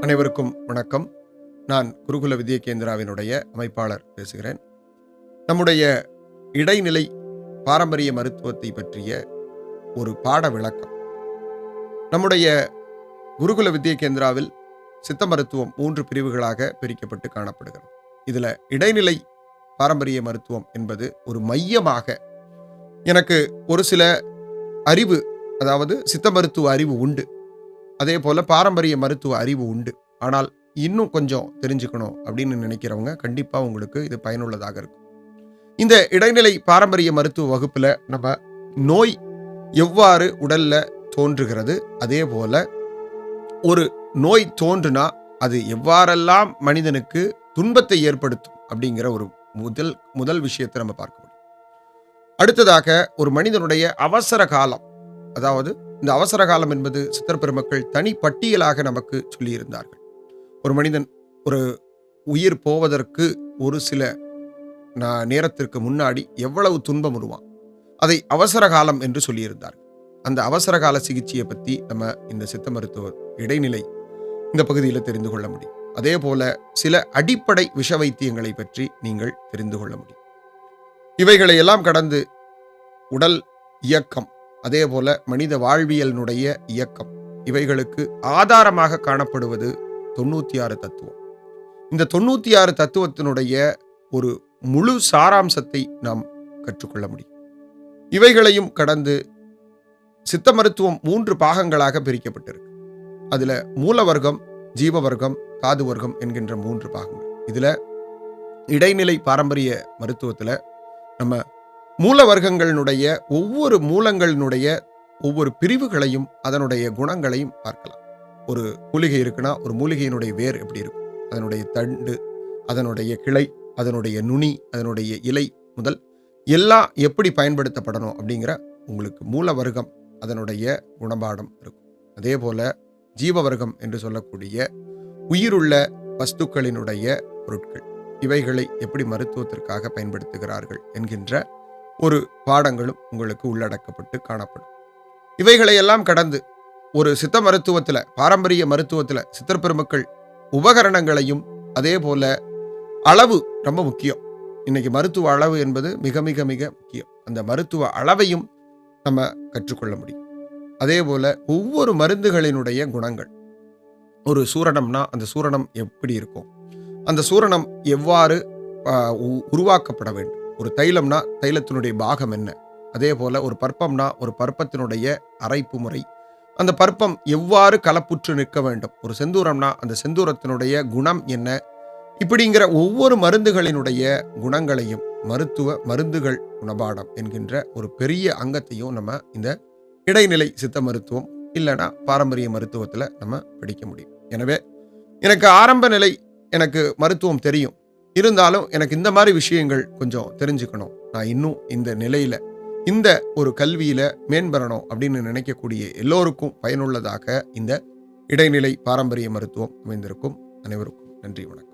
அனைவருக்கும் வணக்கம். நான் குருகுல வித்யா கேந்திராவினுடைய அமைப்பாளர் பேசுகிறேன். நம்முடைய இடைநிலை பாரம்பரிய மருத்துவத்தை பற்றிய ஒரு பாட விளக்கம். நம்முடைய குருகுல வித்யா கேந்திராவில் சித்த மருத்துவம் 3 பிரிவுகளாக பிரிக்கப்பட்டு காணப்படுகிறது. இதுல இடைநிலை பாரம்பரிய மருத்துவம் என்பது ஒரு மையமாக எனக்கு ஒரு சில அறிவு, அதாவது சித்த மருத்துவ அறிவு உண்டு. அதே போல பாரம்பரிய மருத்துவ அறிவு உண்டு. ஆனால் இன்னும் கொஞ்சம் தெரிஞ்சுக்கணும் அப்படின்னு நினைக்கிறவங்க கண்டிப்பா உங்களுக்கு இது பயனுள்ளதாக இருக்கும். இந்த இடைநிலை பாரம்பரிய மருத்துவ வகுப்புல நம்ம நோய் எவ்வாறு உடல்ல தோன்றுகிறது, அதே போல ஒரு நோய் தோன்றுனா அது எவ்வாறெல்லாம் மனிதனுக்கு துன்பத்தை ஏற்படுத்தும் அப்படிங்கிற ஒரு முதல் விஷயத்தை நம்ம பார்க்க முடியும். அடுத்ததாக ஒரு மனிதனுடைய அவசர காலம், அதாவது இந்த அவசர காலம் என்பது சித்தர் பெருமக்கள் தனி பட்டியலாக நமக்கு சொல்லியிருந்தார்கள். ஒரு மனிதன் ஒரு உயிர் போவதற்கு ஒரு சில நேரத்திற்கு முன்னாடி எவ்வளவு துன்பம் உருவான், அதை அவசர காலம் என்று சொல்லியிருந்தார்கள். அந்த அவசர கால சிகிச்சையை பற்றி நம்ம இந்த சித்த மருத்துவ இடைநிலை இந்த பகுதியில் தெரிந்து கொள்ள முடியும். அதே போல சில அடிப்படை விஷ வைத்தியங்களை பற்றி நீங்கள் தெரிந்து கொள்ள முடியும். இவைகளை எல்லாம் கடந்து உடல் இயக்கம், அதே போல மனித வாழ்வியலினுடைய இயக்கம், இவைகளுக்கு ஆதாரமாக காணப்படுவது 96 தத்துவம். இந்த 96 தத்துவத்தினுடைய ஒரு முழு சாராம்சத்தை நாம் கற்றுக்கொள்ள முடியும். இவைகளையும் கடந்து சித்த மருத்துவம் 3 பாகங்களாக பிரிக்கப்பட்டிருக்கு. அதுல மூல வர்க்கம், ஜீவ வர்க்கம், தாது வர்க்கம் என்கின்ற 3 பாகங்கள். இதுல இடைநிலை பாரம்பரிய மருத்துவத்துல நம்ம மூல வர்க்கங்களினுடைய ஒவ்வொரு மூலங்களினுடைய ஒவ்வொரு பிரிவுகளையும் அதனுடைய குணங்களையும் பார்க்கலாம். ஒரு மூலிகை இருக்குன்னா ஒரு மூலிகையினுடைய வேர் எப்படி இருக்கும், அதனுடைய தண்டு, அதனுடைய கிளை, அதனுடைய நுனி, அதனுடைய இலை முதல் எல்லாம் எப்படி பயன்படுத்தப்படணும் அப்படிங்கிற உங்களுக்கு மூல வர்க்கம் அதனுடைய குணபாடம் இருக்கும். அதே போல ஜீவ வர்க்கம் என்று சொல்லக்கூடிய உயிருள்ள வஸ்துக்களினுடைய பொருட்கள், இவைகளை எப்படி மருத்துவத்திற்காக பயன்படுத்துகிறார்கள் என்கின்ற ஒரு பாடங்களும் உங்களுக்கு உள்ளடக்கப்பட்டு காணப்படும். இவைகளை எல்லாம் கடந்து ஒரு சித்த மருத்துவத்துல, பாரம்பரிய மருத்துவத்துல சித்தர் பெருமக்கள் உபகரணங்களையும், அதே போல அளவு ரொம்ப முக்கியம். இன்னைக்கு மருத்துவ அளவு என்பது மிக மிக மிக முக்கியம். அந்த மருத்துவ அளவையும் நம்ம கற்றுக்கொள்ள முடியும். அதே போல ஒவ்வொரு மருந்துகளினுடைய குணங்கள், ஒரு சூரணம்னா அந்த சூரணம் எப்படி இருக்கும், அந்த சூரணம் எவ்வாறு உருவாக்கப்பட வேண்டும், ஒரு தைலம்னா தைலத்தினுடைய பாகம் என்ன, அதே போல ஒரு பற்பம்னா ஒரு பற்பத்தினுடைய அரைப்பு முறை, அந்த பற்பம் எவ்வாறு கலப்புற்று நிற்க வேண்டும், ஒரு செந்தூரம்னா அந்த செந்தூரத்தினுடைய குணம் என்ன, இப்படிங்கிற ஒவ்வொரு மருந்துகளினுடைய குணங்களையும் மருத்துவ மருந்துகள் குணபாடம் என்கின்ற ஒரு பெரிய அங்கத்தையும் நம்ம இந்த இடைநிலை சித்த மருத்துவம் இல்லைன்னா பாரம்பரிய மருத்துவத்துல நம்ம படிக்க முடியும். எனவே எனக்கு ஆரம்ப நிலை, எனக்கு மருத்துவம் தெரியும், இருந்தாலும் எனக்கு இந்த மாதிரி விஷயங்கள் கொஞ்சம் தெரிஞ்சுக்கணும், நான் இன்னும் இந்த நிலையில இந்த ஒரு கல்வியில மேம்பெறணும் அப்படின்னு நினைக்கக்கூடிய எல்லோருக்கும் பயனுள்ளதாக இந்த இடைநிலை பாரம்பரிய மருத்துவம் அமைந்திருக்கும். அனைவருக்கும் நன்றி, வணக்கம்.